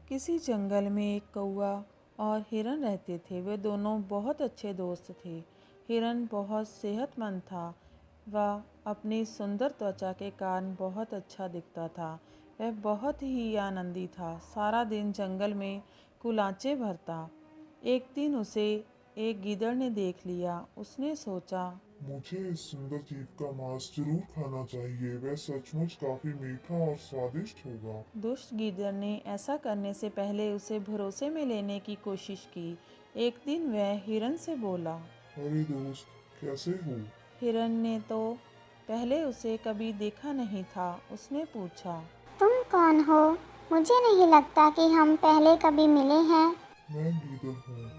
किसी जंगल में एक कौवा और हिरन रहते थे। वे दोनों बहुत अच्छे दोस्त थे। हिरन बहुत सेहतमंद था। वह अपनी सुंदर त्वचा के कारण बहुत अच्छा दिखता था। वह बहुत ही आनंदी था, सारा दिन जंगल में कुलांचे भरता। एक दिन उसे एक गीदड़ ने देख लिया। उसने सोचा, मुझे इस सुंदर जीव का मांस जरूर खाना चाहिए। वह सचमुच काफी मीठा और स्वादिष्ट होगा। दुष्ट गीदड़ ने ऐसा करने से पहले उसे भरोसे में लेने की कोशिश की। एक दिन वह हिरन से बोला। अरे दोस्त, कैसे हो? हिरन ने तो पहले उसे कभी देखा नहीं था। उसने पूछा, तुम कौन हो? मुझे नहीं लगता कि हम पहले कभी मिले हैं। मैं गीदड़ हूँ।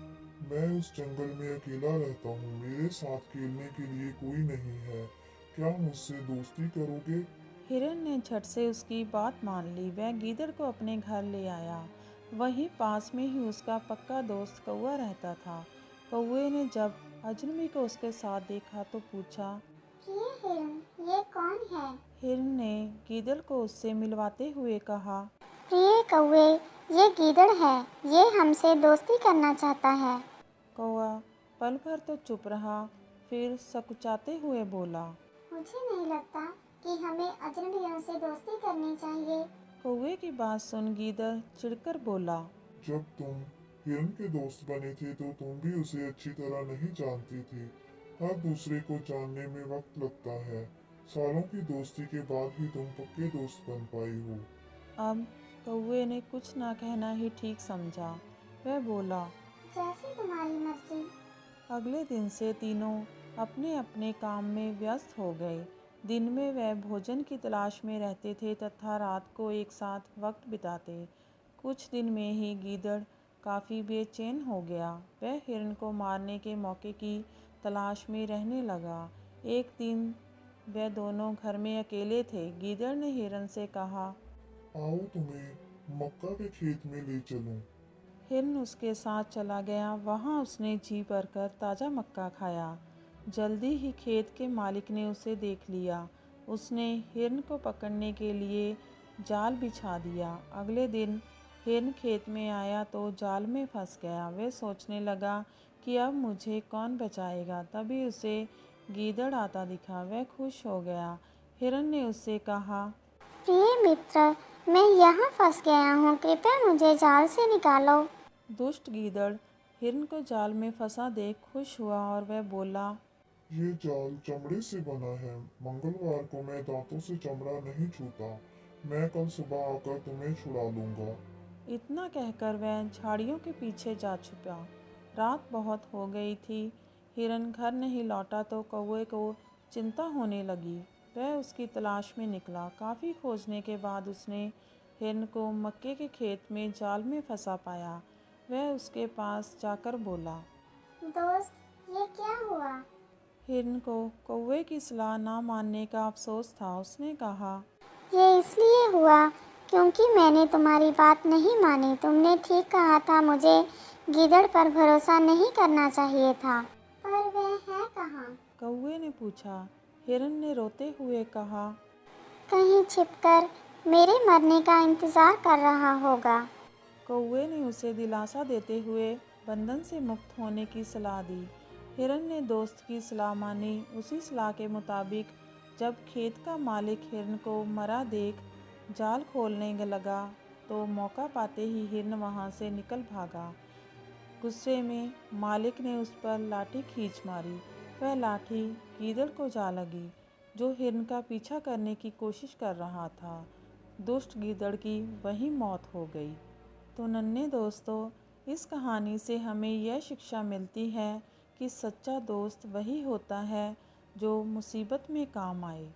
मैं उस जंगल में अकेला रहता हूँ। मेरे साथ खेलने के लिए कोई नहीं है। क्या मुझसे दोस्ती करोगे? हिरन ने झट से उसकी बात मान ली। वह गीदड़ को अपने घर ले आया। वहीं पास में ही उसका पक्का दोस्त कौवा रहता था। कौवे ने जब अजनबी को उसके साथ देखा तो पूछा। ये हिरन, ये कौन है? हिरन ने गीदड़ को उससे मिलवाते हुए कहा, प्रिय कौवे, ये गीदड़ है। ये हमसे दोस्ती करना चाहता है। कौवा पल भर तो चुप रहा, फिर सकुचाते हुए बोला। मुझे नहीं लगता कि हमें अजनबियों से दोस्ती करनी चाहिए। कौवे की बात सुन गीदड़ चिढ़कर बोला। जब तुम हिरन के दोस्त बने थे तो तुम भी उसे अच्छी तरह नहीं जानती थी। हर दूसरे को जानने में वक्त लगता है। सालों की दोस्ती के बाद ही तुम पक्के दोस्त बन पाई हो। अब कौवे ने कुछ ना कहना ही ठीक समझा। वह बोला। जैसे तुम्हारी मर्जी। अगले दिन से तीनों अपने अपने काम में व्यस्त हो गए। दिन में वह भोजन की तलाश में रहते थे तथा रात को एक साथ वक्त बिताते। कुछ दिन में ही गीदड़ काफ़ी बेचैन हो गया। वह हिरन को मारने के मौके की तलाश में रहने लगा। एक दिन वह दोनों घर में अकेले थे। गीदड़ ने हिरन से कहा, आओ तुम्हें मक्का के खेत में ले चलूं। हिरन उसके साथ चला गया। वहाँ उसने जी भरकर ताज़ा मक्का खाया। जल्दी ही खेत के मालिक ने उसे देख लिया। उसने हिरन को पकड़ने के लिए जाल बिछा दिया। अगले दिन हिरन खेत में आया तो जाल में फंस गया। वह सोचने लगा कि अब मुझे कौन बचाएगा। तभी उसे गीदड़ आता दिखा। वह खुश हो गया। हिरन ने उससे कहा, प्रिय मित्र, मैं यहाँ फंस गया हूँ। कृपया मुझे जाल से निकालो। दुष्ट गीदड़ हिरन को जाल में फंसा देख खुश हुआ और वह बोला, ये जाल चमड़े से बना है। मंगलवार को मैं दांतों से चमड़ा नहीं छूता। मैं कल सुबह आकर तुम्हें छुड़ा लूंगा। इतना कहकर वह झाड़ियों के पीछे जा छुपा। रात बहुत हो गई थी। हिरन घर नहीं लौटा तो कौवे को चिंता होने लगी। वह उसकी तलाश में निकला। काफ़ी खोजने के बाद उसने हिरन को मक्के के खेत में जाल में फंसा पाया। वह उसके पास जाकर बोला। दोस्त, ये क्या हुआ? हिरन को कौवे की सलाह ना मानने का अफसोस था। उसने कहा, ये इसलिए हुआ क्योंकि मैंने तुम्हारी बात नहीं मानी। तुमने ठीक कहा था, मुझे गीदड़ पर भरोसा नहीं करना चाहिए था। पर वह है कहाँ? कौवे ने पूछा। हिरन ने रोते हुए कहा, कहीं छिपकर मेरे मरने का इंतजार कर रहा होगा। कौवे ने उसे दिलासा देते हुए बंधन से मुक्त होने की सलाह दी। हिरन ने दोस्त की सलाह मानी। उसी सलाह के मुताबिक जब खेत का मालिक हिरन को मरा देख जाल खोलने लगा तो मौका पाते ही हिरन वहां से निकल भागा। गुस्से में मालिक ने उस पर लाठी खींच मारी। वह लाठी गीदड़ को जा लगी, जो हिरन का पीछा करने की कोशिश कर रहा था। दुष्ट गीदड़ की वहीं मौत हो गई। तो नन्हे दोस्तों, इस कहानी से हमें यह शिक्षा मिलती है कि सच्चा दोस्त वही होता है जो मुसीबत में काम आए।